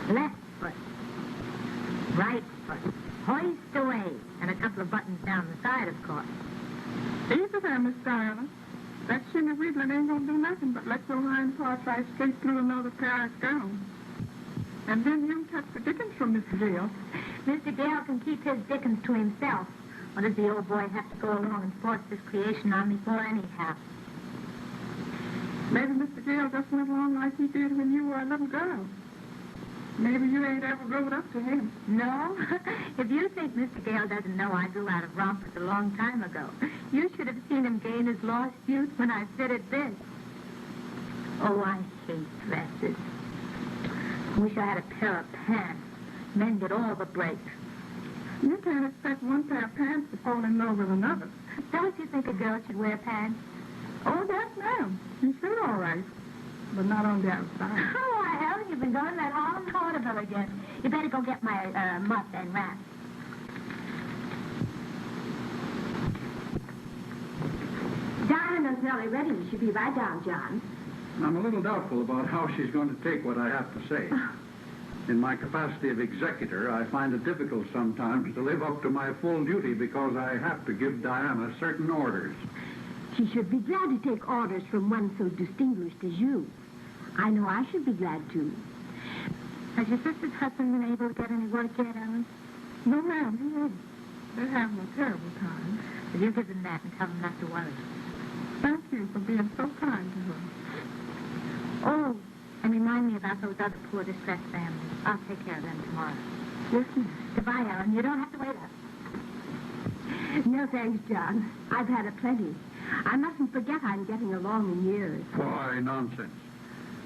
Left foot, right foot, hoist away, and a couple of buttons down the side, of course. Easy there, Miss Diana. That shimmy wheedling ain't gonna do nothing but let your hind part right straight through another pair of gown. And then you touch the dickens from Mr. Gale. Mr. Gale can keep his dickens to himself. What does the old boy have to go along and force this creation on me for anyhow? Maybe Mr. Gale just went along like he did when you were a little girl. Maybe you ain't ever growed up to him. No? If you think Mr. Gale doesn't know I grew out of rompers a long time ago, you should have seen him gain his lost youth when I fitted this. Oh, I hate dresses. Wish I had a pair of pants. Men get all the breaks. You can't expect one pair of pants to fall in love with another. Don't you think a girl should wear pants? Oh, yes, ma'am. You should, all right. But not on the outside. Oh, hell, you've been going that all vaudeville again. You better go get my muff and wrap. Diana's nearly ready. You should be right down, John. I'm a little doubtful about how she's going to take what I have to say. In my capacity of executor, I find it difficult sometimes to live up to my full duty because I have to give Diana certain orders. She should be glad to take orders from one so distinguished as you. I know I should be glad too. Has your sister's husband been able to get any work yet, Ellen? No, ma'am, he isn't. They're having a terrible time. Will you give them that and tell them not to worry? Thank you for being so kind to her. Oh, and remind me about those other poor distressed families. I'll take care of them tomorrow. Yes, ma'am. Goodbye, Ellen. You don't have to wait up. No, thanks, John. I've had a plenty. I mustn't forget I'm getting along in years. Why, nonsense.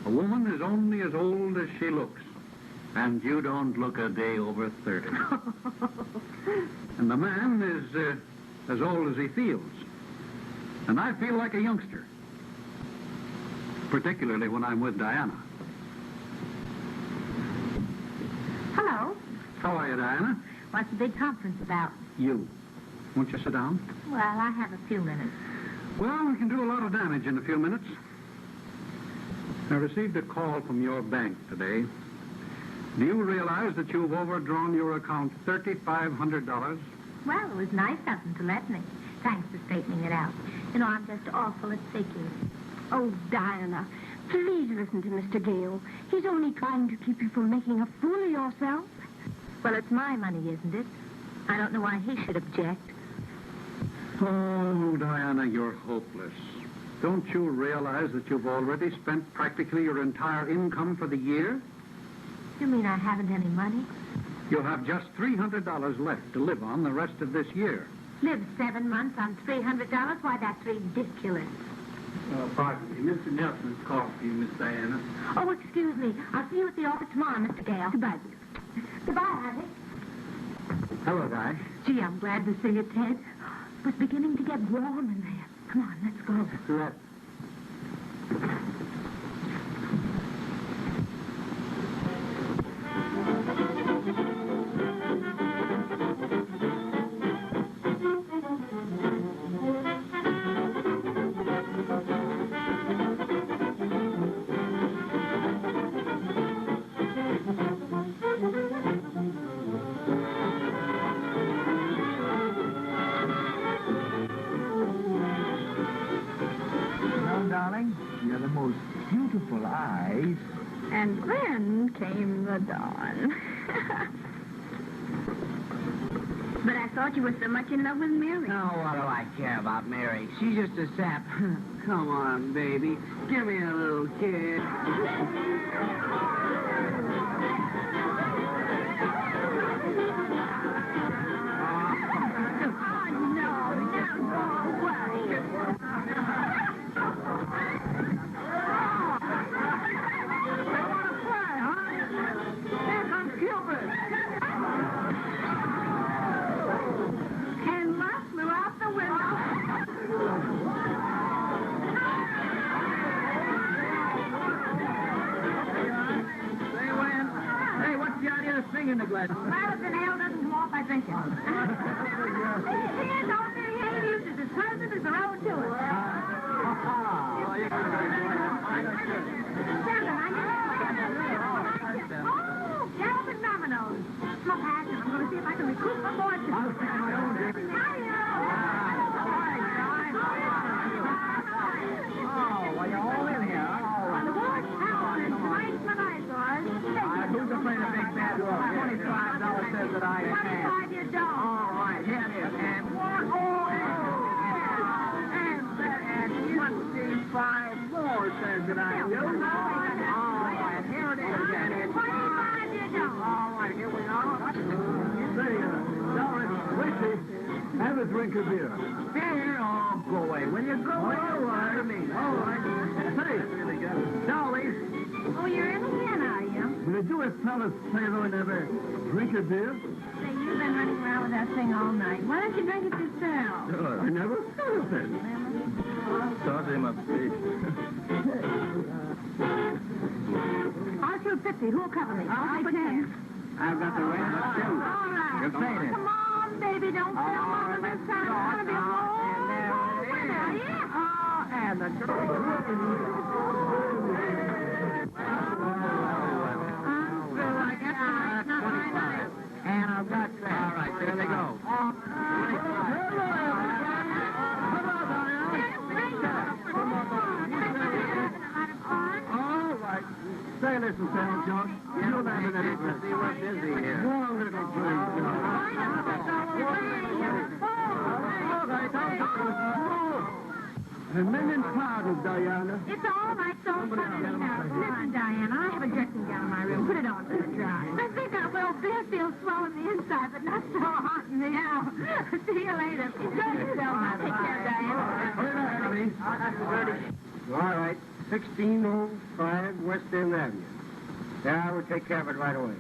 A woman is only as old as she looks. And you don't look a day over 30. And the man is as old as he feels. And I feel like a youngster. Particularly when I'm with Diana. Hello. How are you, Diana? What's the big conference about? You. Won't you sit down? Well, I have a few minutes. Well, we can do a lot of damage in a few minutes. I received a call from your bank today. Do you realize that you've overdrawn your account $3,500? Well, it was nice of them to let me. Thanks for straightening it out. You know, I'm just awful at figures. Oh, Diana, please listen to Mr. Gale. He's only trying to keep you from making a fool of yourself. Well, it's my money, isn't it? I don't know why he should object. Oh, Diana, you're hopeless. Don't you realize that you've already spent practically your entire income for the year? You mean I haven't any money? You'll have just $300 left to live on the rest of this year. Live 7 months on $300? Why, that's ridiculous. Pardon me. Mr. Nelson's called for you, Miss Diana. Oh, excuse me. I'll see you at the office tomorrow, Mr. Gale. Goodbye. Goodbye, Ivy. Hello, Di. Gee, I'm glad to see you, Ted. It was beginning to get warm in there. Come on, let's go. Correct. Darling, you're the most beautiful eyes. And Glenn, then came the dawn. But I thought you were so much in love with Mary. Now, what do I care about Mary? She's just a sap. Come on, baby. Give me a little kiss. In the glass. Madison ale doesn't go off by drinking. Don't uses his husband as the road to it. Oh, Calvin Domino's. Slow passion. I'm going to see if I can recruit my boys. I'll stand my own drink. Oh, well, you're all in here. On the board, tonight's my night, boys. Who's afraid of big bad dog? $25 says that I can. 25, you don't. All right, here it is. And one, and 25 more says that I do. All right, here it is again. 25, you don't. All right, here we are. Say, Doris, Wishy, have a drink of beer. Here, oh, go away. Will you go away? All right. All right. Say, Dolly. Oh, you're in again, are you? Did you a fellas sailor never drink a beer? Say, you've been running around with that thing all night. Why don't you drink it yourself? I never thought of it. Thought him up, please. I'll shoot 50. Who'll cover me? I'll take 10. I've got the rest of two. All right. You're saying it. Come on, baby. Don't feel mother this time. I want to be And the And I've got that. All right, there they go. All right. Say, listen, Sam Jones. You'll have it any drink. See what's busy here. One little drink. A million pardons, Diana. It's all right. Don't funny now. Listen, Diana, I have a dressing gown in my room. Put it on for the dry. I think I will. Beer feels swell on the inside, but not so hot in the out. See you later. Enjoy yourself. I'll take care, Diana. All right. 1605 West End Avenue. Yeah, I will take care of it right away.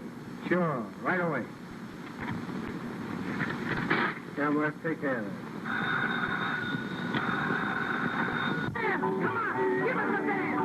Sure, right away. Yeah, we'll take care of it. Come on, give us a dance.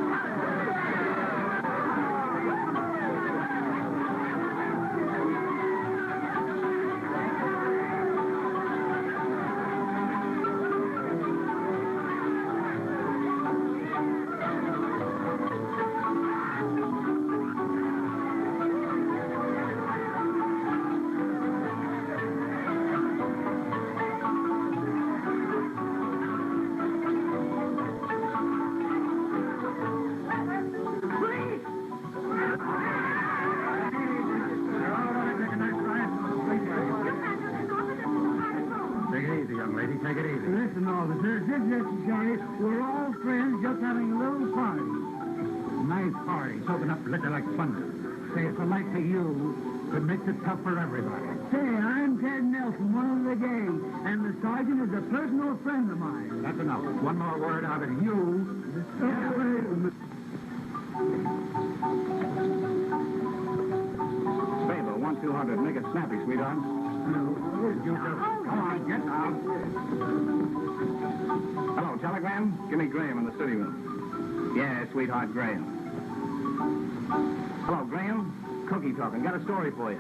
Take it easy. Listen, officer, this is necessary. We're all friends just having a little party. Nice party, soaking up liquor like thunder. Say, it's a light to you, but makes it tough for everybody. Say, I'm Ted Nelson, one of the gang, and the sergeant is a personal friend of mine. That's enough. One more word out of you. Favor, 1-200. Make it snappy, sweetheart. Come on, get out. Hello, telegram? Give me Graham in the city room. Yeah, sweetheart, Graham. Hello, Graham? Cookie talking. Got a story for you.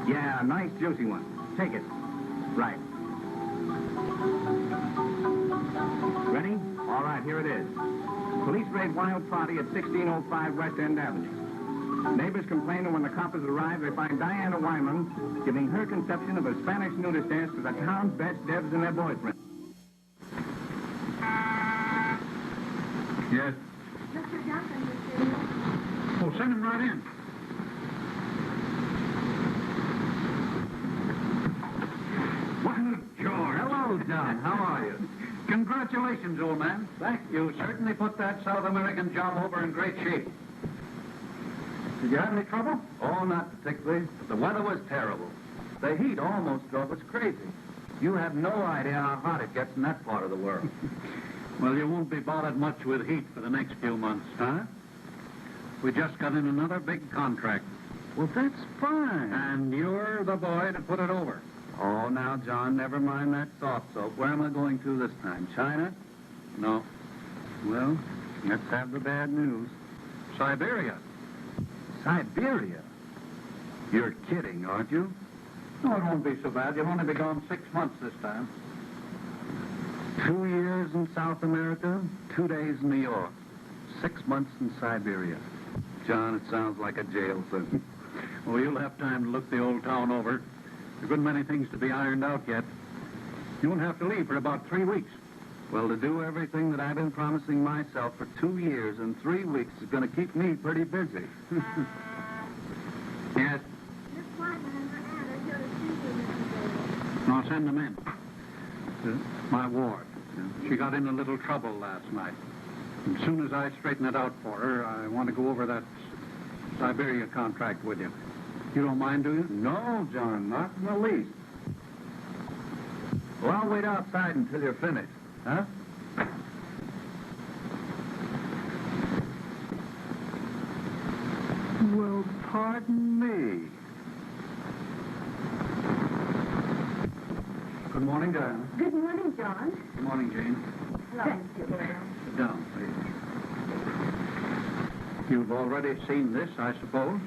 Yeah, a nice, juicy one. Take it. Right. Ready? All right, here it is. Police raid wild party at 1605 West End Avenue. Neighbors complaining when the coppers arrive, they find Diane Wyman giving her conception of a Spanish nudist dance to the town's best devs and their boyfriends. Yes? Mr. Johnson, Oh, send him right in. Congratulations, old man. Thank You certainly put that South American job over in great shape. Did you have any trouble? Oh, not particularly. But the weather was terrible. The heat almost drove us crazy. You have no idea how hot it gets in that part of the world. Well, you won't be bothered much with heat for the next few months, huh? We just got in another big contract. Well, that's fine. And you're the boy to put it over. Oh, now, John, never mind that soft soap. Where am I going to this time? China? No. Well, let's have the bad news. Siberia. Siberia? You're kidding, aren't you? No, it won't be so bad. You'll only be gone 6 months this time. 2 years in South America, 2 days in New York, 6 months in Siberia. John, it sounds like a jail sentence. Well, you'll have time to look the old town over. There's a good many things to be ironed out yet. You won't have to leave for about 3 weeks. Well, to do everything that I've been promising myself for 2 years and 3 weeks is going to keep me pretty busy. Yes? Miss Wyman and her aunt are here to see you, Mr. Gale. No, send them in. My ward. She got in a little trouble last night. As soon as I straighten it out for her, I want to go over that Siberia contract with you. You don't mind, do you? No, John, not in the least. Well, I'll wait outside until you're finished, huh? Well, pardon me. Good morning, Diane. Good morning, John. Good morning, Jane. Thank you. Sit down, please. You've already seen this, I suppose?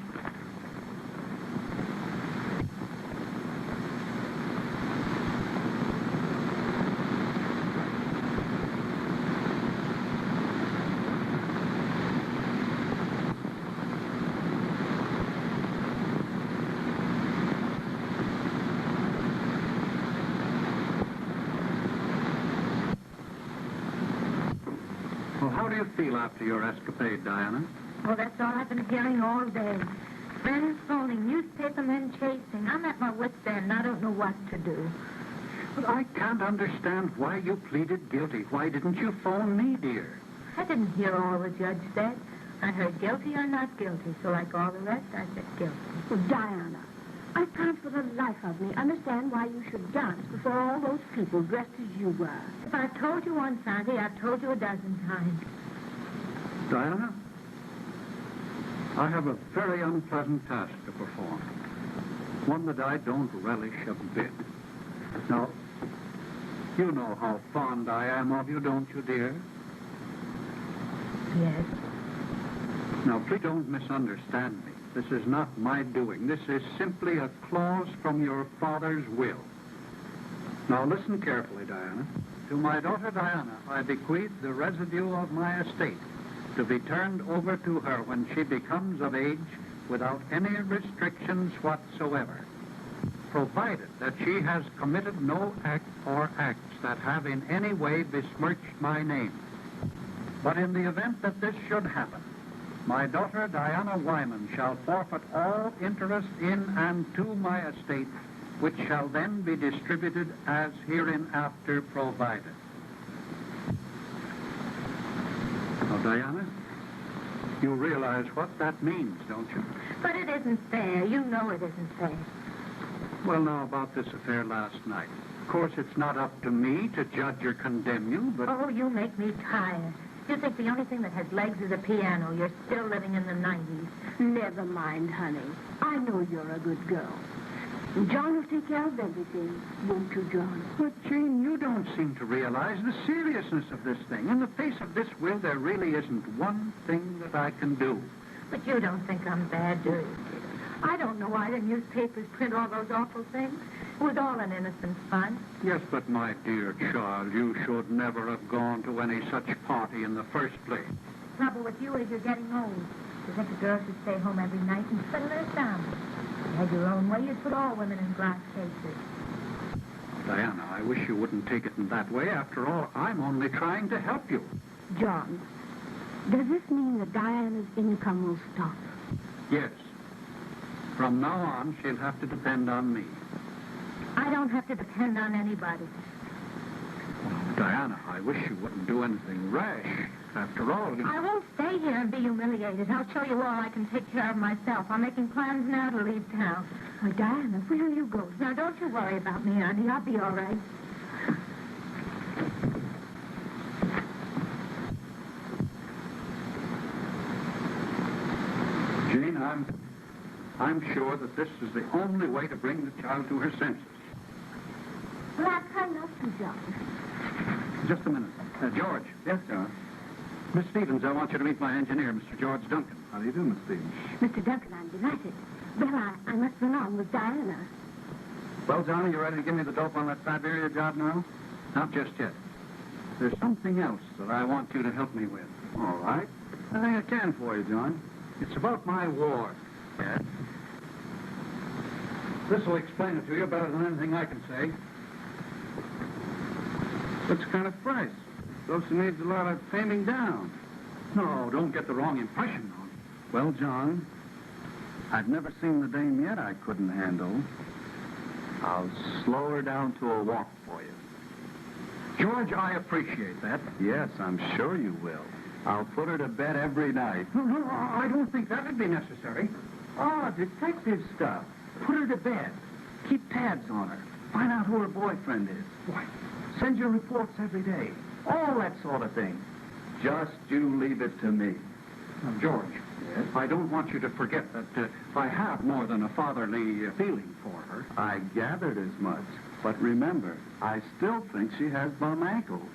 Well, how do you feel after your escapade, Diana? Well, that's all I've been hearing all day. Friends phoning, newspapermen chasing. I'm at my wit's end. I don't know what to do. But I can't understand why you pleaded guilty. Why didn't you phone me, dear? I didn't hear all the judge said. I heard guilty or not guilty, so like all the rest, I said guilty. Well, Diana, I can't for the life of me understand why you should dance before all those people dressed as you were. If I've told you once, Auntie, I've told you a dozen times. Diana, I have a very unpleasant task to perform. One that I don't relish a bit. Now, you know how fond I am of you, don't you, dear? Yes. Now, please don't misunderstand me. This is not my doing. This is simply a clause from your father's will. Now, listen carefully, Diana. To my daughter Diana, I bequeath the residue of my estate to be turned over to her when she becomes of age without any restrictions whatsoever, provided that she has committed no act or acts that have in any way besmirched my name. But in the event that this should happen, my daughter Diana Wyman shall forfeit all interest in and to my estate, which shall then be distributed as hereinafter provided. Now, Diana, you realize what that means, don't you? But it isn't fair. You know it isn't fair. Well, now, about this affair last night. Of course, it's not up to me to judge or condemn you, but... Oh, you make me tired. You think the only thing that has legs is a piano. You're still living in the 90s. Never mind, honey. I know you're a good girl. John will take care of everything, won't you, John? But, Jane, you don't seem to realize the seriousness of this thing. In the face of this will, there really isn't one thing that I can do. But you don't think I'm bad, do you? I don't know why the newspapers print all those awful things. It was all an innocent fun. Yes, but my dear child, you should never have gone to any such party in the first place. The trouble with you is you're getting old. You think a girl should stay home every night and settle her down. If you had your own way, you'd put all women in glass cases. Diana, I wish you wouldn't take it in that way. After all, I'm only trying to help you. John, does this mean that Diana's income will stop? Yes. From now on, she'll have to depend on me. I don't have to depend on anybody. Oh, Diana, I wish you wouldn't do anything rash. After all, I won't stay here and be humiliated. I'll show you all I can take care of myself. I'm making plans now to leave town. Oh, Diana, where are you going? Now, don't you worry about me, Auntie. I'll be all right. Jane, I'm sure that this is the only way to bring the child to her senses. Well, I'll try not to, John. Just a minute. George. Yes, sir. Miss Stevens, I want you to meet my engineer, Mr. George Duncan. How do you do, Miss Stevens? Mr. Duncan, I'm delighted. Well, I must run on with Diana. Well, Johnny, you ready to give me the dope on that Siberia job now? Not just yet. There's something else that I want you to help me with. All right. I think I can for you, John. It's about my war. Yes? This will explain it to you better than anything I can say. What kind of price? Those who needs a lot of taming down. No, don't get the wrong impression on. Well, John, I've never seen the dame yet I couldn't handle. I'll slow her down to a walk for you. George, I appreciate that. Yes, I'm sure you will. I'll put her to bed every night. No, I don't think that would be necessary. Oh, detective stuff. Put her to bed. Keep tabs on her. Find out who her boyfriend is. Why? Send your reports every day. All that sort of thing. Just you leave it to me. Now, George, Yes? I don't want you to forget that I have more than a fatherly feeling for her. I gathered as much. But remember, I still think she has bum ankles.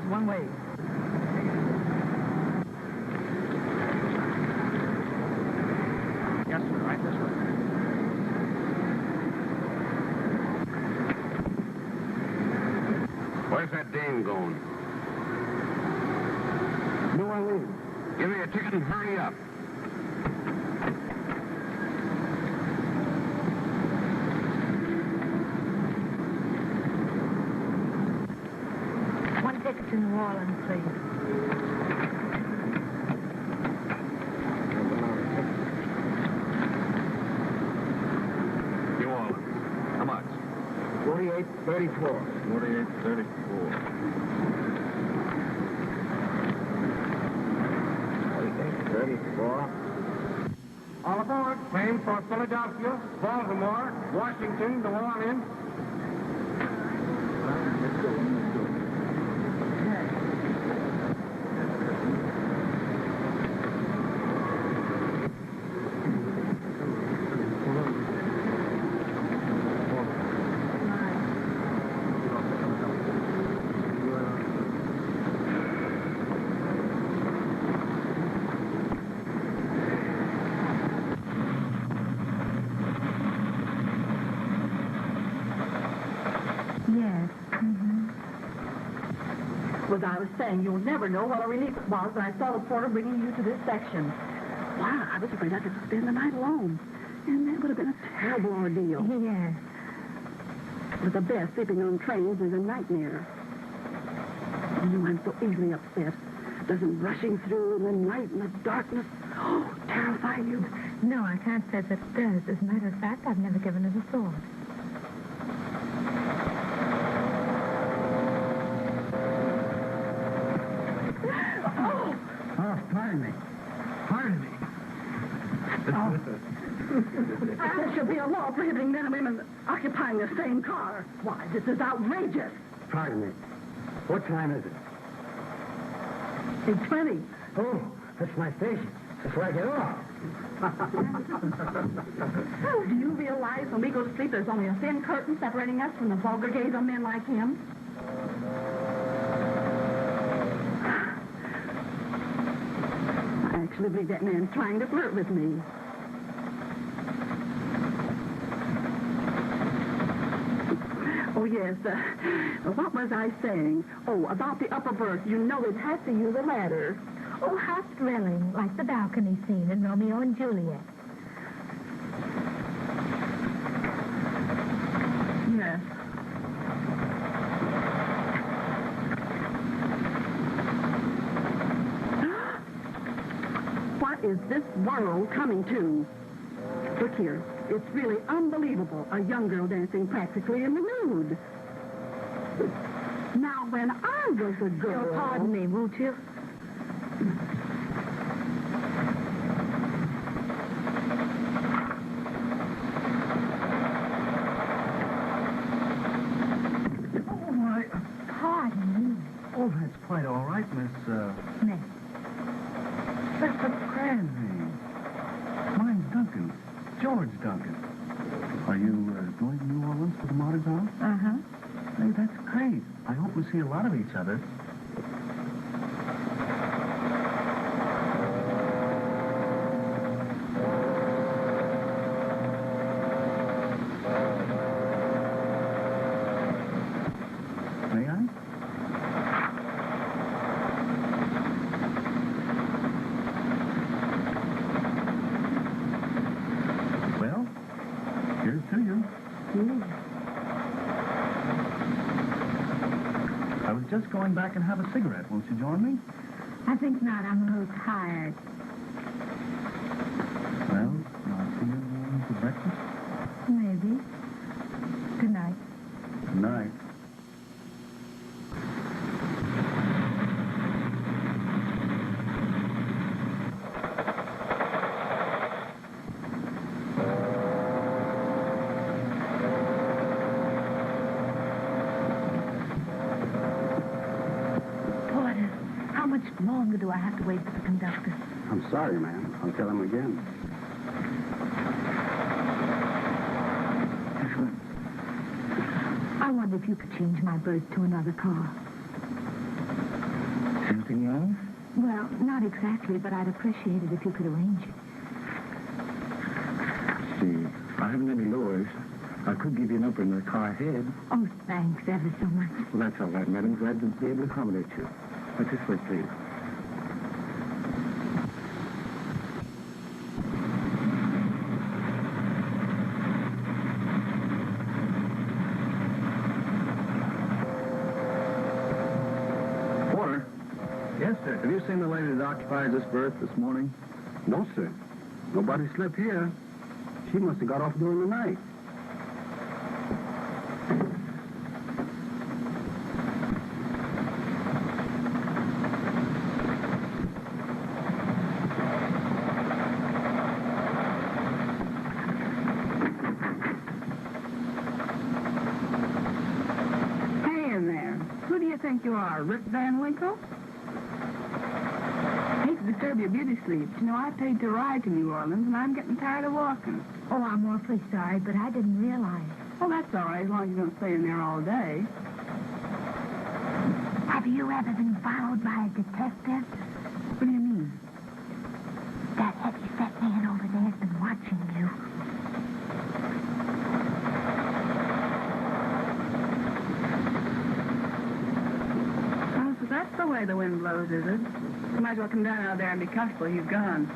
One way. Yes, sir. Right this way. Where's that dame going? New Orleans. Give me a ticket and hurry up. One ticket to New Orleans, please. New Orleans. How much? 4834. 4834. 4834. All aboard. Same for Philadelphia, Baltimore, Washington, New Orleans. As I was saying, you'll never know what a relief it was when I saw the porter bringing you to this section. Why, I was afraid I could spend the night alone. And that would have been a terrible ordeal. Yes. But the best, sleeping on trains is a nightmare. You know, I'm so easily upset. Doesn't rushing through in the night and the darkness, terrify you? No, I can't say that it does. As a matter of fact, I've never given it a thought. Oh, pardon me. Pardon me. There should be a law prohibiting men and women occupying the same car. Why, this is outrageous. Pardon me. What time is it? 8:20. Oh, that's my station. That's where I get off. Do you realize when we go to sleep there's only a thin curtain separating us from the vulgar gaze of men like him? I actually believe that man's trying to flirt with me. Oh, yes. What was I saying? Oh, about the upper berth. You know it has to use a ladder. Oh, how thrilling, like the balcony scene in Romeo and Juliet. Yes. What is this world coming to? Look here. It's really unbelievable. A young girl dancing practically in the nude. Now, when I was a girl... Oh, pardon me, won't you? Oh, my... Pardon me. Oh, that's quite all right, Miss, Miss. That's a grand name. Mine's Duncan. George Duncan. Are you going to New Orleans for the Mardi Gras? Uh-huh. Hey, that's great. I hope we see a lot of each other. May I? Well, here's to you. I was just going back and have a cigarette. Won't you join me? I think not. I'm a little tired. Well, I'll see you for breakfast. Maybe. Good night. Good night. Porter, how much longer do I have to wait for the conductor? I'm sorry, ma'am. I'll tell him again. I wonder if you could change my berth to another car. Anything wrong? Well, not exactly, but I'd appreciate it if you could arrange it. See, I haven't any lowers. I could give you an upper in the car ahead. Oh, thanks ever so much. Well, that's all right, madam. Glad to be able to accommodate you. But this way, please. Porter. Yes, sir. Have you seen the lady that occupies this berth this morning? No, sir. Nobody slept here. She must have got off during the night. Hey in there. Who do you think you are, Rip Van Winkle? Hate to disturb your beauty sleep. You know, I paid to ride to New Orleans, and I'm getting tired of walking. Oh, I'm awfully sorry, but I didn't realize. Well, that's all right, as long as you don't stay in there all day. Have you ever been followed by a detective? What do you mean? That heavy-set man over there has been watching you. Oh, so that's the way the wind blows, is it? You might as well come down out there and be comfortable. He's gone.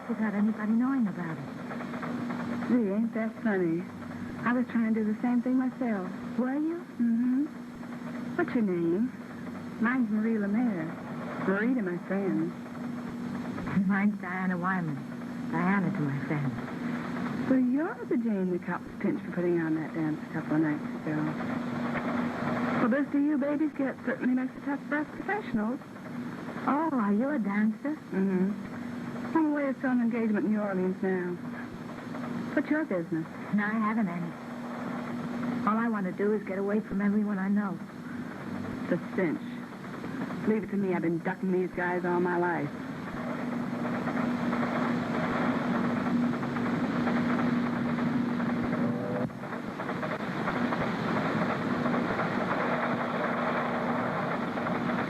without anybody knowing about it. Gee, ain't that funny? I was trying to do the same thing myself. Were you? Mm-hmm. What's your name? Mine's Marie Lemaire. Marie to my friends. Mine's Diane Wyman. Diana to my friends. Well, you're the Jane the cops pinched for putting on that dance a couple of nights ago. Well, this to you babies get certainly makes a tough for us professionals. Oh, are you a dancer? Mm-hmm. I'm away at some engagement in New Orleans now. What's your business? No, I haven't any. All I want to do is get away from everyone I know. The cinch. Leave it to me. I've been ducking these guys all my life.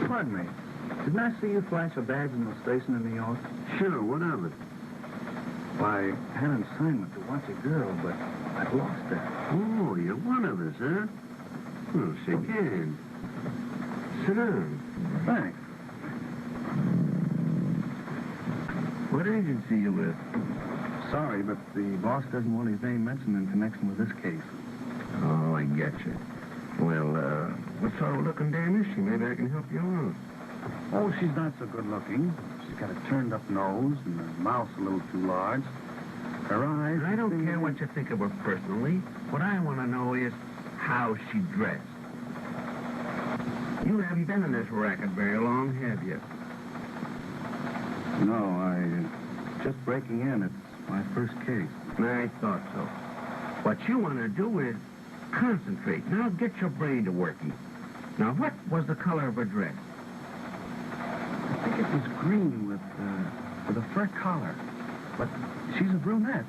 Pardon me. Didn't I see you flash a badge in the station in New York? Sure, what of it? Why, I had an assignment to watch a girl, but I've lost her. Oh, you're one of us, huh? Well, shake hands. Sit down. Thanks. What agency you with? Sorry, but the boss doesn't want his name mentioned in connection with this case. Oh, I get you. Well, what sort of looking dame is she? Maybe I can help you out. Oh, she's not so good looking. She's got a turned-up nose and her mouth's a little too large. Her eyes... I don't care what you think of her personally. What I want to know is how she dressed. You haven't been in this racket very long, have you? No, just breaking in. It's my first case. I thought so. What you want to do is concentrate. Now get your brain to working. Now, what was the color of her dress? I think it was green with a fur collar. But she's a brunette.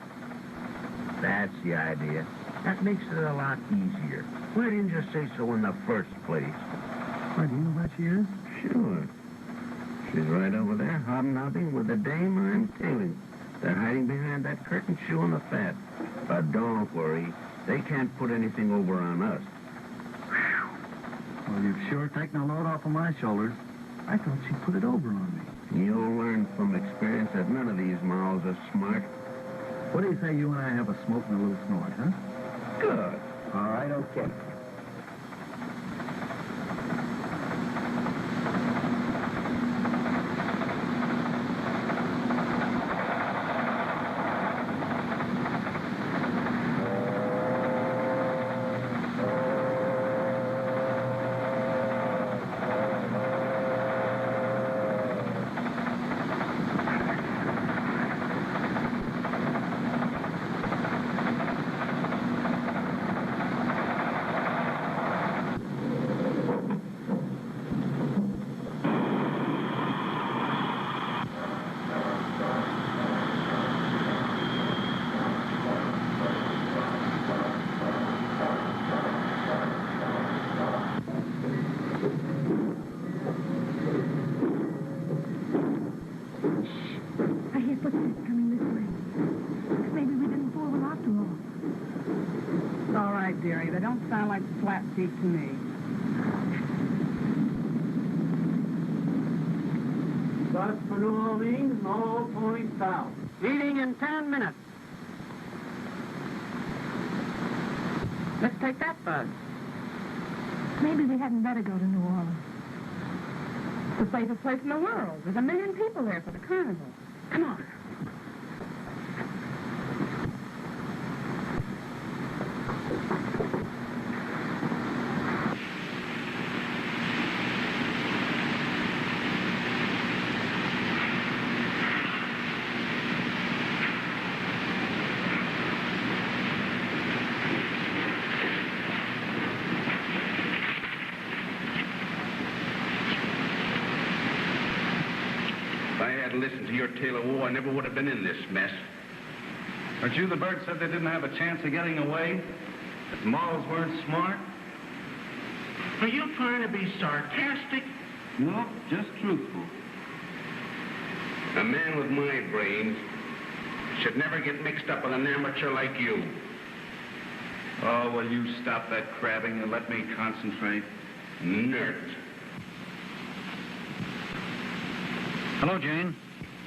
That's the idea. That makes it a lot easier. Why didn't you say so in the first place? Why, do you know where she is? Sure. She's right over there, hobnobbing with the dame I'm tailing. They're hiding behind that curtain chewing the fat. But don't worry. They can't put anything over on us. Well, you've sure taken a load off of my shoulders. I thought she put it over on me. You'll learn from experience that none of these mouths are smart. What do you say you and I have a smoke and a little snort, huh? Good. All right, okay. Dearie, they don't sound like flat feet to me. Bus for New Orleans, all points south. Leaving in 10 minutes. Let's take that bus. Maybe we hadn't better go to New Orleans. It's the safest place in the world. There's 1 million people there for the carnival. Come on. Listened to your tale of woe, I never would have been in this mess. But you, the bird, said they didn't have a chance of getting away? That Moths weren't smart? Are you trying to be sarcastic? No, just truthful. A man with my brains should never get mixed up with an amateur like you. Oh, will you stop that crabbing and let me concentrate? Nerd. Hello, Jane.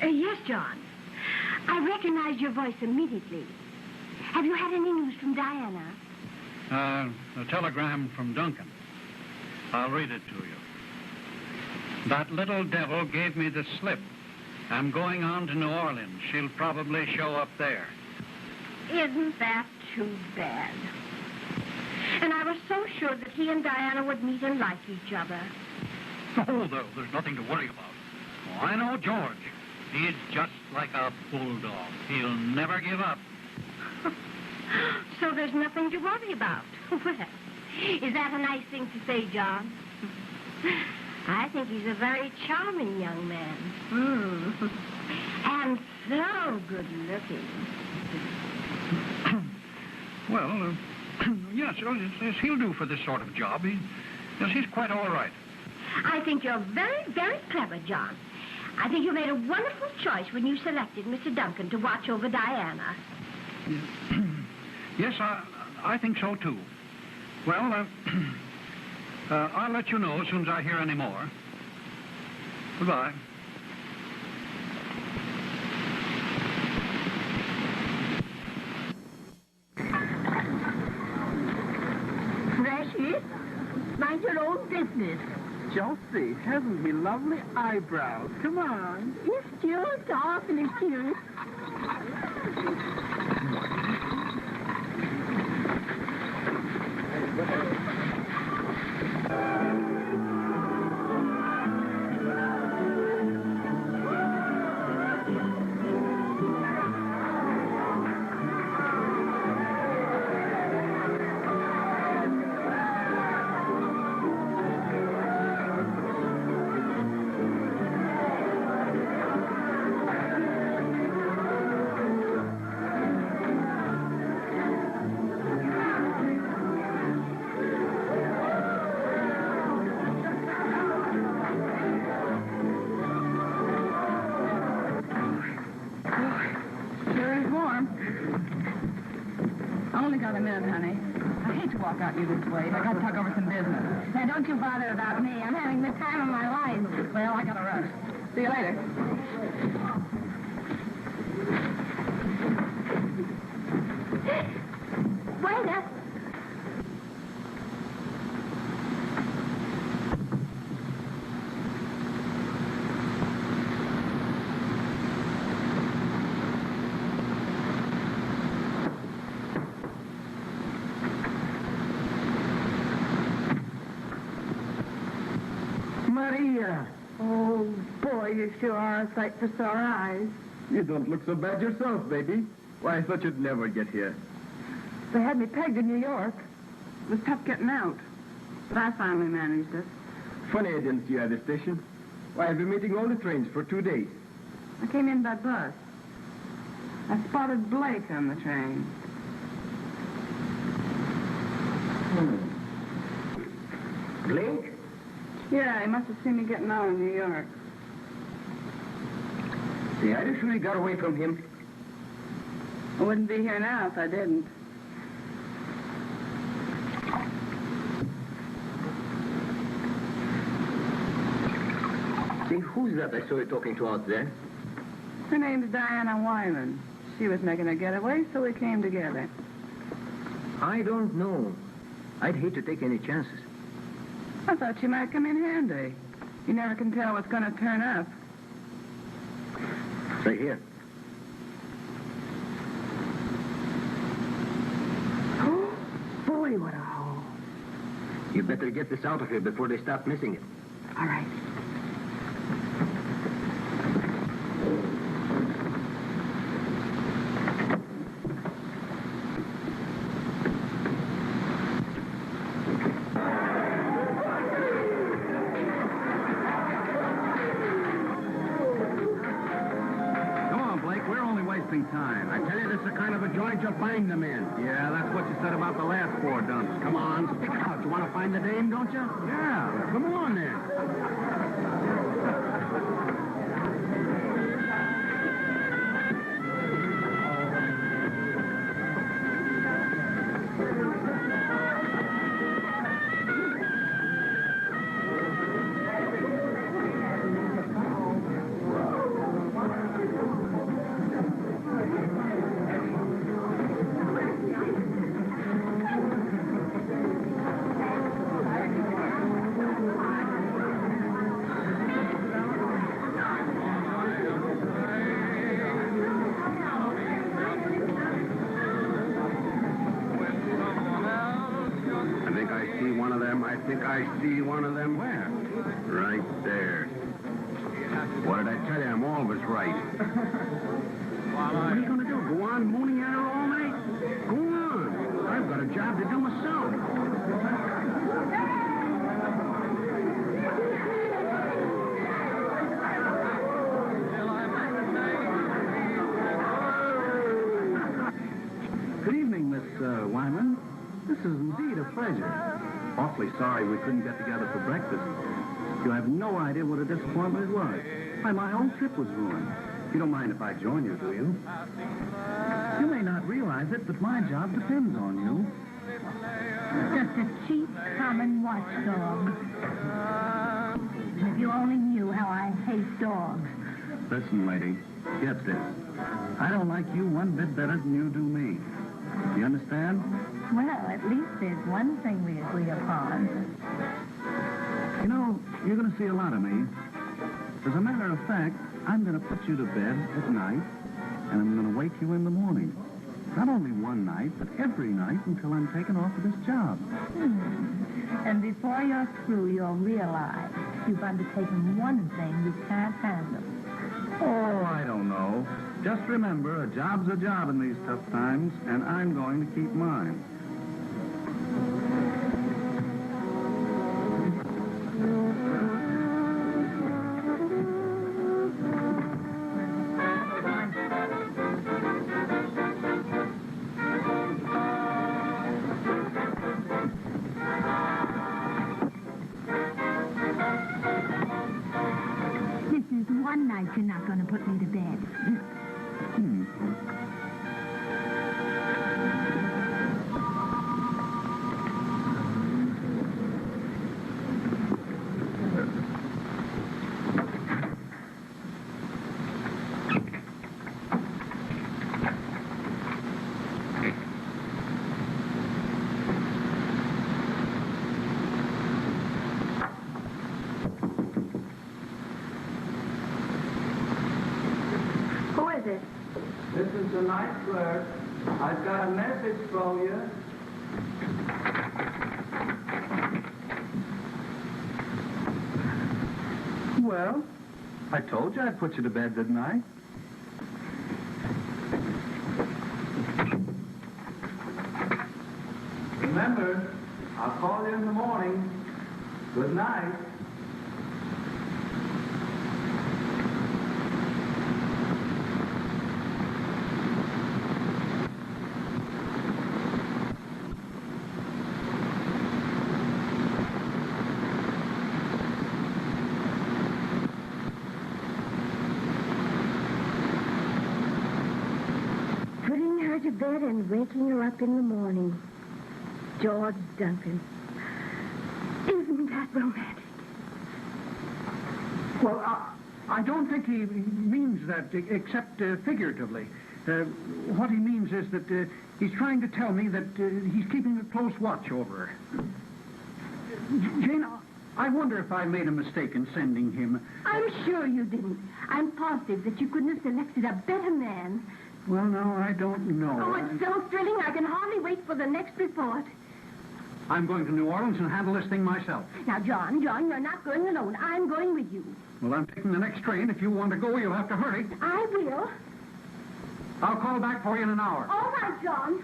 Yes, John. I recognized your voice immediately. Have you had any news from Diana? A telegram from Duncan. I'll read it to you. That little devil gave me the slip. I'm going on to New Orleans. She'll probably show up there. Isn't that too bad? And I was so sure that he and Diana would meet and like each other. Oh, there's nothing to worry about. Oh, I know George. He's just like a bulldog. He'll never give up. So there's nothing to worry about. Well, is that a nice thing to say, John? I think he's a very charming young man. And so good-looking. Well, yes, he'll do for this sort of job. He's quite all right. I think you're very, very clever, John. I think you made a wonderful choice when you selected Mr. Duncan to watch over Diana. Yes, I think so, too. Well, I'll let you know as soon as I hear any more. Goodbye. Freshie, mind your own business. Josie, hasn't he lovely eyebrows? Come on. You're still awfully cute. I got to talk over some business. Now, don't you bother about me. I'm having the time of my life. Well, I got to rush. See you later. Waiter. Maria. Oh, boy, you sure are a sight for sore eyes. You don't look so bad yourself, baby. Why, I thought you'd never get here. They had me pegged in New York. It was tough getting out, but I finally managed it. Funny I didn't see you at the station. Why, I've been meeting all the trains for 2 days. I came in by bus. I spotted Blake on the train. Blake? Yeah, he must have seen me getting out in New York. The Irish really got away from him. I wouldn't be here now if I didn't. Say, who's that I saw you talking to out there? Her name's Diane Wyman. She was making a getaway, so we came together. I don't know. I'd hate to take any chances. I thought she might come in handy. You never can tell what's going to turn up. Say, here. Oh, boy, what a hole. You better get this out of here before they stop missing it. All right. Time. I tell you, this is the kind of a joint you'll find them in. Yeah, that's what you said about the last 4 dumps. Come on, stick out. You want to find the dame, don't you? Yeah. Come on, then. I see one of them. I think I see one of them. Where? Right there. What did I tell you? I'm always right. What are you going to do? Go on mooning at her all night? Go on. I've got a job to do myself. Good evening, Miss Wyman. This is indeed a pleasure. Awfully sorry we couldn't get together for breakfast. You have no idea what a disappointment it was. Why, my whole trip was ruined. You don't mind if I join you, do you? You may not realize it, but my job depends on you. Just a cheap, common watchdog. If you only knew how I hate dogs. Listen, lady, get this. I don't like you one bit better than you do me. You understand? Well, at least there's one thing we agree upon. You know, you're going to see a lot of me. As a matter of fact, I'm going to put you to bed at night, and I'm going to wake you in the morning. Not only one night, but every night until I'm taken off of this job. And before you're through, you'll realize you've undertaken one thing you can't handle. Oh, I don't know. Just remember, a job's a job in these tough times, and I'm going to keep mine. This is one night you're not going to put me to bed. This is the night clerk. I've got a message for you. Well, I told you I'd put you to bed, didn't I? Remember, I'll call you in the morning. Good night. To bed and waking her up in the morning. George Duncan. Isn't that romantic? Well, I don't think he means that, except figuratively. What he means is that he's trying to tell me that he's keeping a close watch over her. Jane, I wonder if I made a mistake in sending him. I'm sure you didn't. I'm positive that you couldn't have selected a better man. Well, no, I don't know. Oh, it's so thrilling, I can hardly wait for the next report. I'm going to New Orleans and handle this thing myself. Now, John, you're not going alone. I'm going with you. Well, I'm taking the next train. If you want to go, you'll have to hurry. I will. I'll call back for you in an hour. All right, John.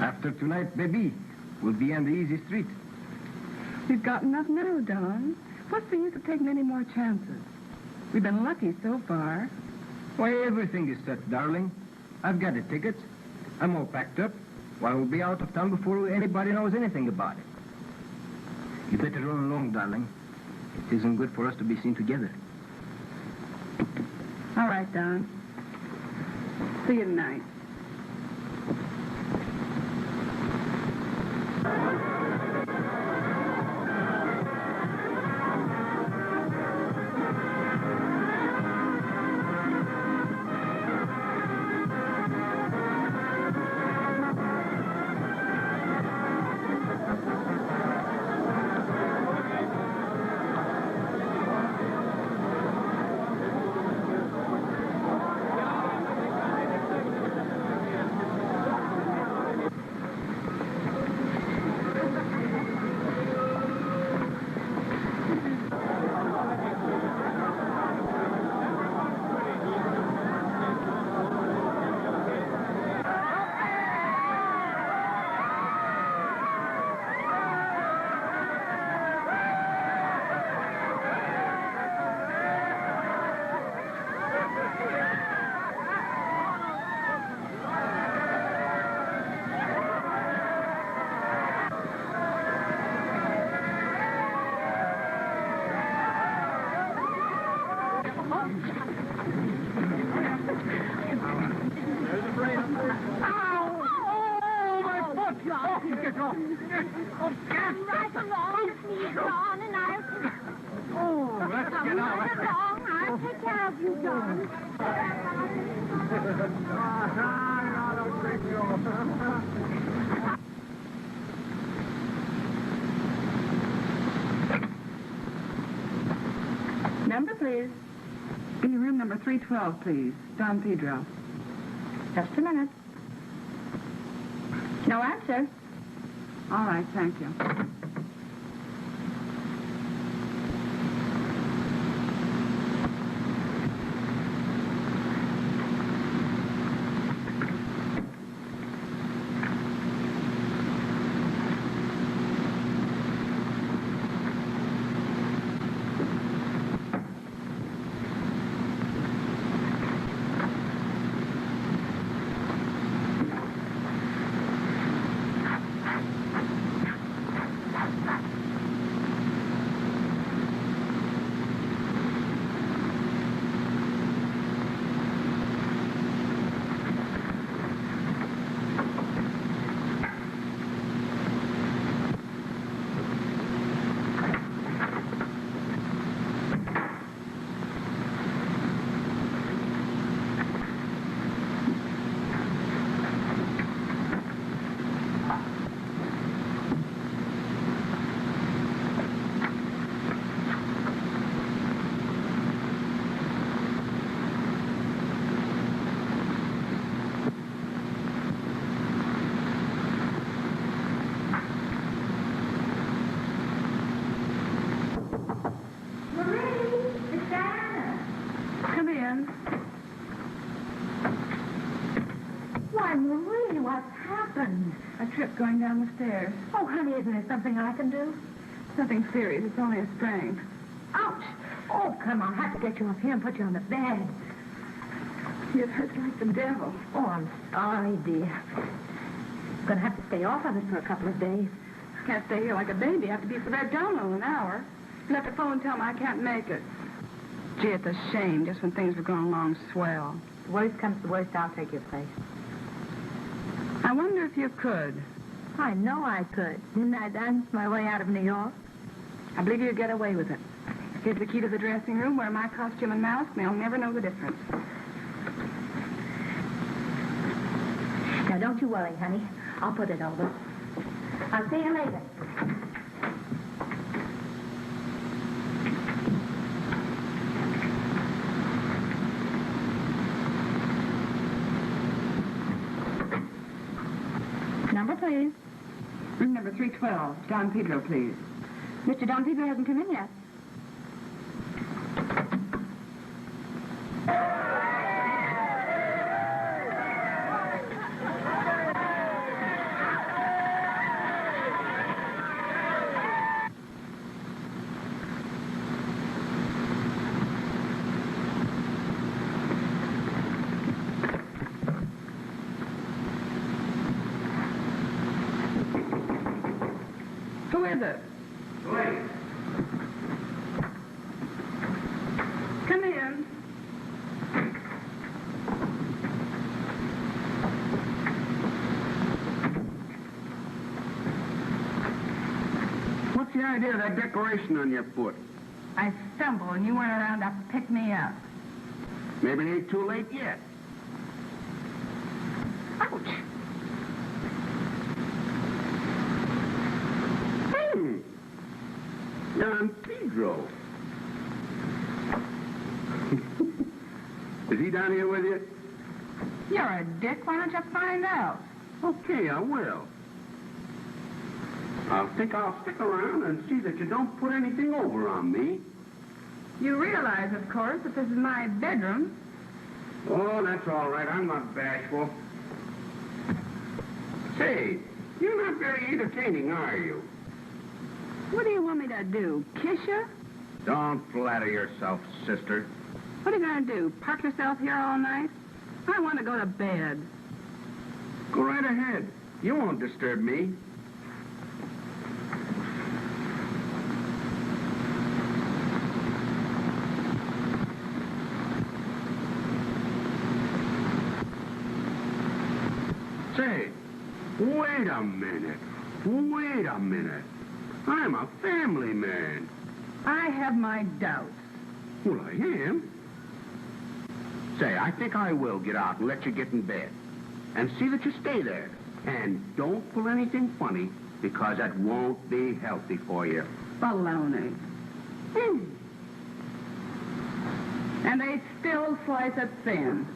After tonight, baby, we'll be on the easy street. We've got enough now, Don. What's the use of taking any more chances? We've been lucky so far. Why, everything is set, darling. I've got the tickets. I'm all packed up. Why, we'll be out of town before anybody knows anything about it. You better run along, darling. It isn't good for us to be seen together. All right, Don. See you tonight. Get off! Right along, please, John, and I'll... Oh, let's get out. Right along. I'll take care of you, John. Don't take me off. Number, please. In room number 312, please. Don Pedro. Just a minute. No answer. All right, thank you. Why, Marie, what's happened? A trip going down the stairs. Oh, honey, isn't there something I can do? Nothing serious. It's only a sprain. Ouch! Oh, come on. I have to get you up here and put you on the bed. It hurts like the devil. Oh, I'm sorry, dear. Gonna have to stay off of it for a couple of days. Can't stay here like a baby. I have to be at the Red Domino in an hour. You'll have to phone and tell me I can't make it. Gee, it's a shame, just when things were going along swell. Worst comes to worst, I'll take your place. I wonder if you could. I know I could. Didn't I dance my way out of New York? I believe you'd get away with it. Here's the key to the dressing room. Wear my costume and mask, and they'll never know the difference. Now, don't you worry, honey. I'll put it over. I'll see you later. Number, please. Room number 312. Don Pedro, please. Mr. Don Pedro hasn't come in yet. Who is it? Wait. Come in. What's the idea of that decoration on your foot? I stumbled, and you weren't around to pick me up. Maybe it ain't too late yet. Ouch. Don Pedro. Is he down here with you? You're a dick. Why don't you find out? Okay, I will. I think I'll stick around and see that you don't put anything over on me. You realize, of course, that this is my bedroom. Oh, that's all right. I'm not bashful. Say, you're not very entertaining, are you? What do you want me to do? Kiss you? Don't flatter yourself, sister. What are you going to do? Park yourself here all night? I want to go to bed. Go right ahead. You won't disturb me. Say, wait a minute. Wait a minute. I'm a family man. I have my doubts. Well, I am. Say, I think I will get out and let you get in bed. And see that you stay there. And don't pull anything funny, because that won't be healthy for you. Baloney. And they still slice it thin.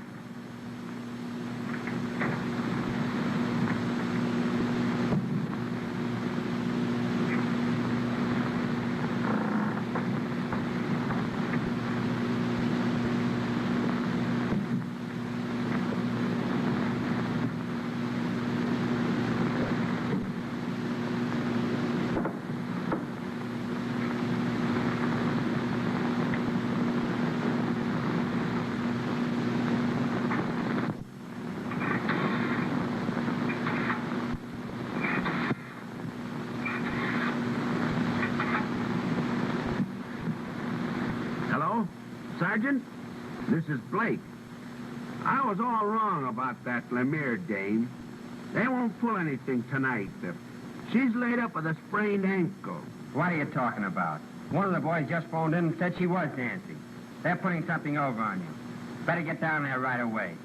Sergeant, this is Blake. I was all wrong about that Lemire dame. They won't pull anything tonight. She's laid up with a sprained ankle. What are you talking about? One of the boys just phoned in and said she was dancing. They're putting something over on you. Better get down there right away.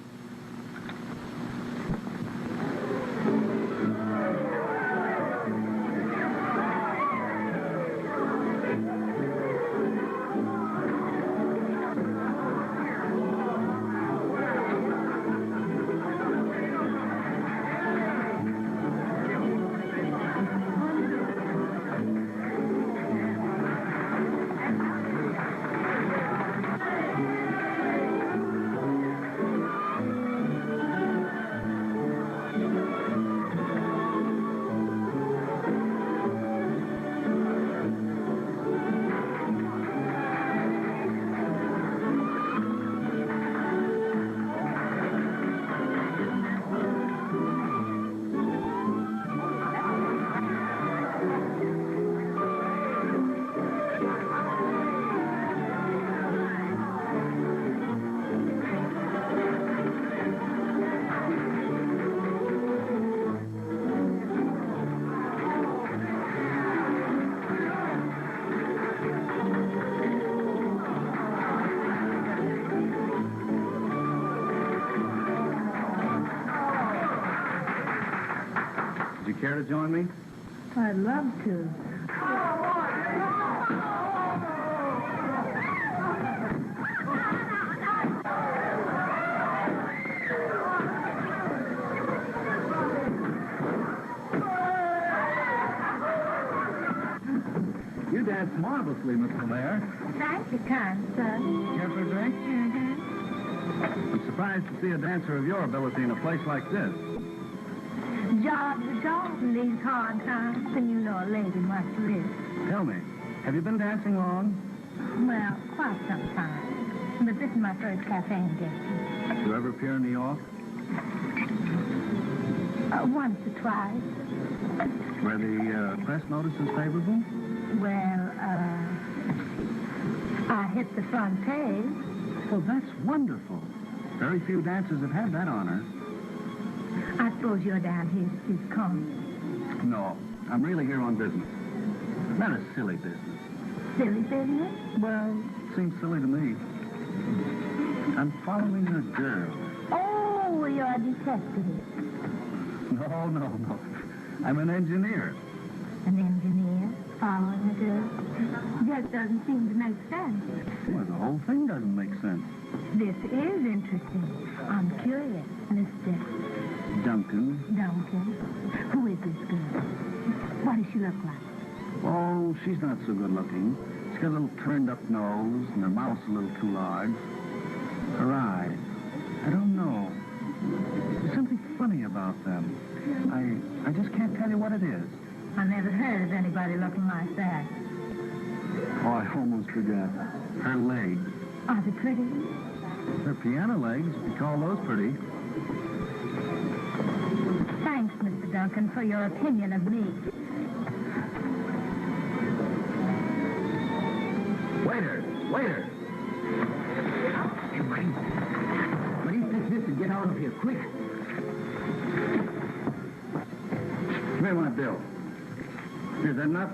Care to join me? I'd love to. You dance marvelously, Miss Newmeyer. Thank you, kind sir. Care for a drink? I'm surprised to see a dancer of your ability in a place like this. Jobs are jobs in these hard times, and you know a lady must live. Tell me, have you been dancing long? Well, quite some time. But this is my first cafe engagement. Do you ever appear in New York? Once or twice. Where the press notice is favorable? Well, I hit the front page. Well, that's wonderful. Very few dancers have had that honor. I suppose you're down here to see Connie. No, I'm really here on business. Not a silly business. Silly business? Well, seems silly to me. I'm following a girl. Oh, you're a detective. No. I'm an engineer. An engineer following a girl? Just doesn't seem to make sense. Well, the whole thing doesn't make sense. This is interesting. I'm curious, Mr. Duncan. Who is this girl? What does she look like? Oh, she's not so good looking. She's got a little turned up nose, and her mouth's a little too large. Her eyes, I don't know. There's something funny about them. I just can't tell you what it is. I never heard of anybody looking like that. Oh, I almost forgot. Her legs. Are they pretty? Her piano legs, if you call those pretty. Thanks, Mr. Duncan, for your opinion of me. Waiter! Hey, buddy. What do you fix this and get out of here, quick? my bill. Is that enough?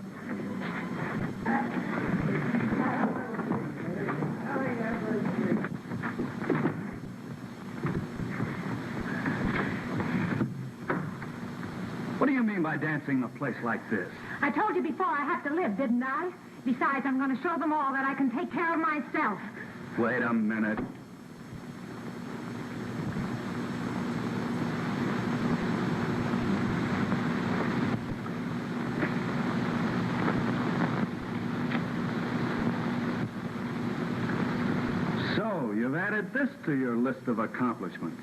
What do you mean by dancing a place like this? I told you before I have to live, didn't I? Besides, I'm going to show them all that I can take care of myself. Wait a minute. So, you've added this to your list of accomplishments.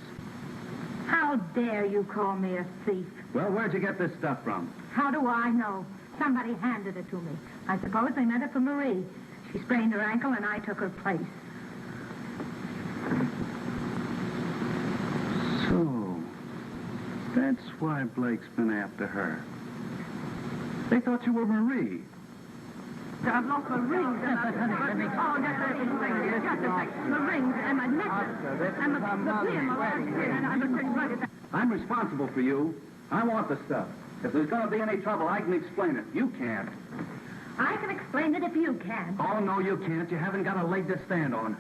How dare you call me a thief? Well, where'd you get this stuff from? How do I know? Somebody handed it to me. I suppose they meant it for Marie. She sprained her ankle and I took her place. So, that's why Blake's been after her. They thought you were Marie. I've lost my rings and my... Oh, just a second. The rings and my necklace and the pin, my last pin, and I just couldn't it. I'm responsible for you. I want the stuff. If there's going to be any trouble, I can explain it. You can't. I can explain it if you can. Oh, no, you can't. You haven't got a leg to stand on.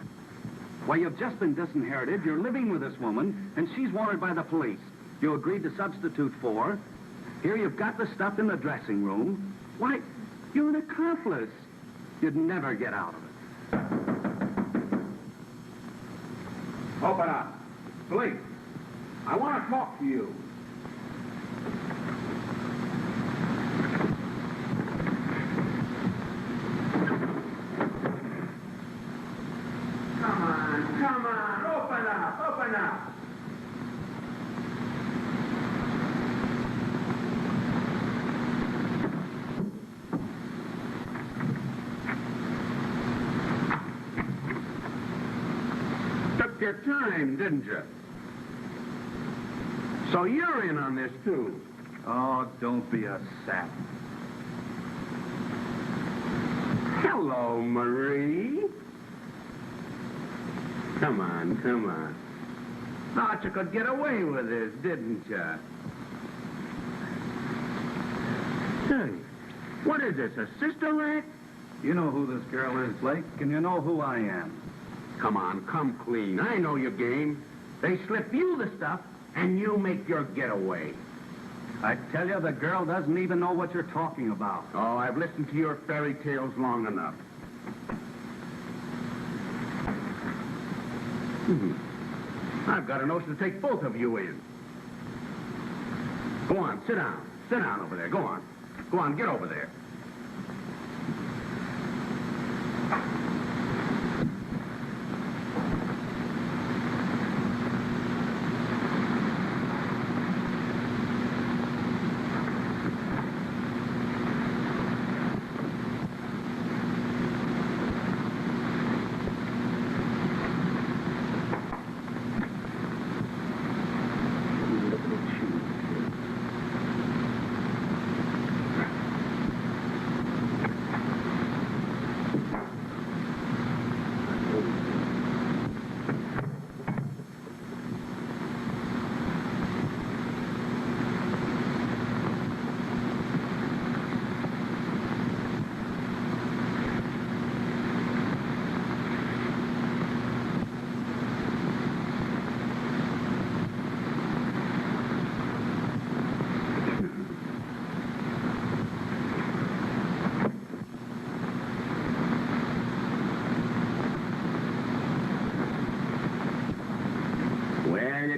Why, you've just been disinherited. You're living with this woman, and she's wanted by the police. You agreed to substitute for her. Here you've got the stuff in the dressing room. Why, you're an accomplice. You'd never get out of it. Open up. Police, I want to talk to you. Come on, open up. Took your time, didn't you? So you're in on this, too. Oh, don't be a sap. Hello, Marie. Come on. Thought you could get away with this, didn't you? Say, what is this, a sister act? You know who this girl is, Blake, and you know who I am. Come on, come clean. I know your game. They slip you the stuff, and you make your getaway. I tell you, the girl doesn't even know what you're talking about. Oh, I've listened to your fairy tales long enough. I've got a notion to take both of you in. Go on, sit down. Sit down over there. Go on. Go on, get over there.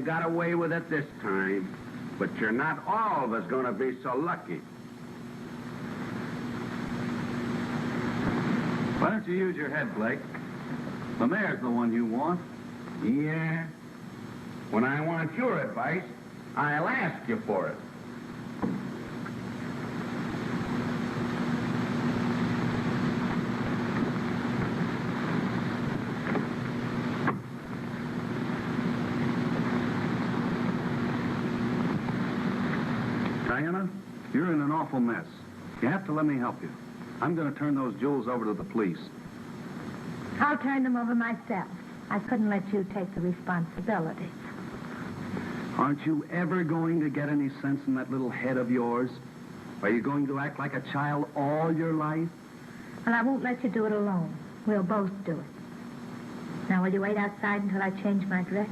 Got away with it this time, but you're not all of us going to be so lucky. Why don't you use your head, Blake? The mayor's the one you want. Yeah? When I want your advice, I'll ask you for it. Diana, you're in an awful mess. You have to let me help you. I'm going to turn those jewels over to the police. I'll turn them over myself. I couldn't let you take the responsibility. Aren't you ever going to get any sense in that little head of yours? Are you going to act like a child all your life? Well, I won't let you do it alone. We'll both do it. Now, will you wait outside until I change my dress?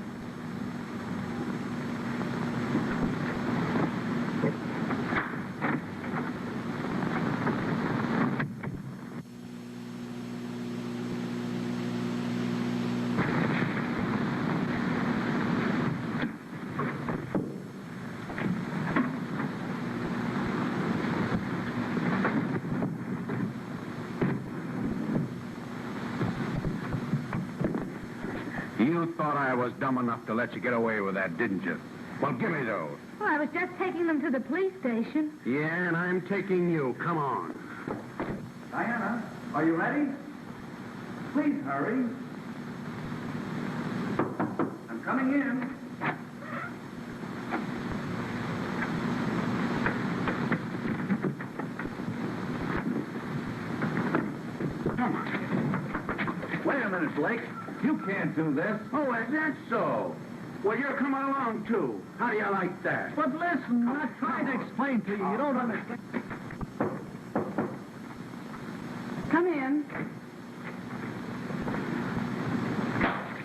You thought I was dumb enough to let you get away with that, didn't you? Well, give me those. Well, I was just taking them to the police station. Yeah, and I'm taking you. Come on. Diana, are you ready? Please hurry. I'm coming in. Come on. Wait a minute, Blake. You can't do this. Oh, is that so? Well, you're coming along, too. How do you like that? But listen, I tried to explain to you. You don't understand. Come in.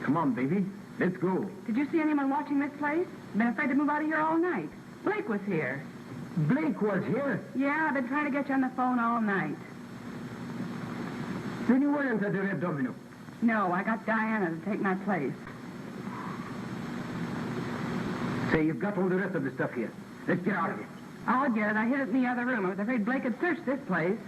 Come on, baby. Let's go. Did you see anyone watching this place? Been afraid to move out of here all night. Blake was here. Blake was here. Yeah, I've been trying to get you on the phone all night. Then you weren't at the Red Domino. No, I got Diana to take my place. Say, you've got all the rest of the stuff here. Let's get out of here. I'll get it. I hid it in the other room. I was afraid Blake had searched this place.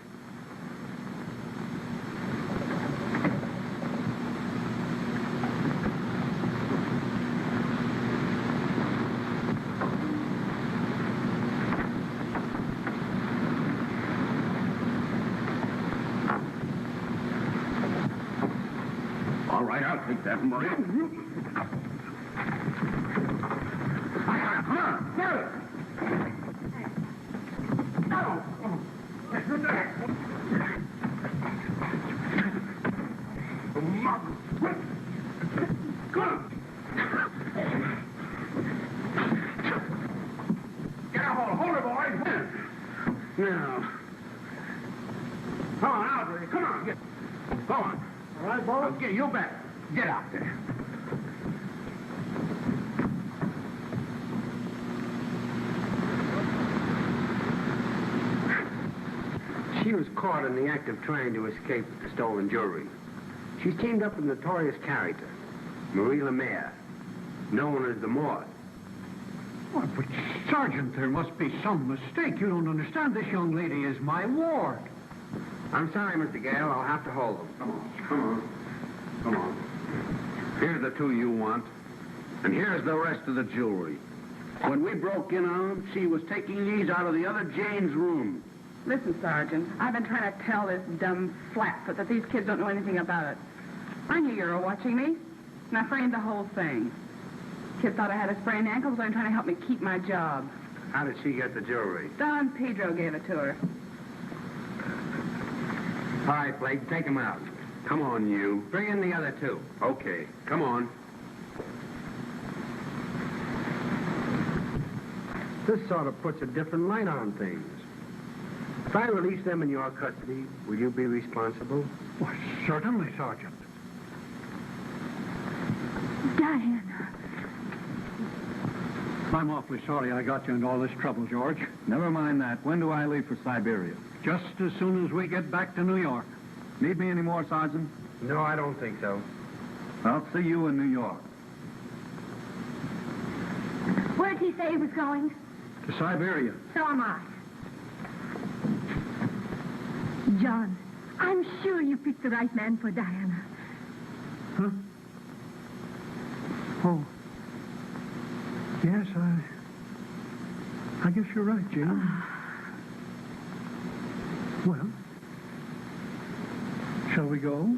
All right, I'll take that, Murray. Come on, hurry. Get a hold. Hold it, boys. Now. Come on, out with you. Come on, get. Go on. All right, boss. Okay, you bet. Get out there. She was caught in the act of trying to escape with the stolen jewelry. She's teamed up with a notorious character, Marie Newmeyer, known as the Moth. What, but Sergeant, there must be some mistake. You don't understand. This young lady is my ward. I'm sorry, Mr. Gale. I'll have to hold them. Come on, come on, come on. Here's the two you want, and here's the rest of the jewelry. When we broke in on them, she was taking these out of the other Jane's room. Listen, Sergeant, I've been trying to tell this dumb flatfoot that these kids don't know anything about it. I knew you were watching me, and I framed the whole thing. Kid thought I had a sprained ankle, was only trying to help me keep my job. How did she get the jewelry? Don Pedro gave it to her. All right, Blake, take him out. Come on, you. Bring in the other two. Okay, come on. This sort of puts a different light on things. If I release them in your custody, will you be responsible? Why, certainly, Sergeant. Diana. I'm awfully sorry I got you into all this trouble, George. Never mind that. When do I leave for Siberia? Just as soon as we get back to New York. Need me anymore, Sergeant? No, I don't think so. I'll see you in New York. Where'd he say he was going? To Siberia. So am I. John, I'm sure you picked the right man for Diana. Huh? Oh. Yes, I guess you're right, Jane. Well, shall we go?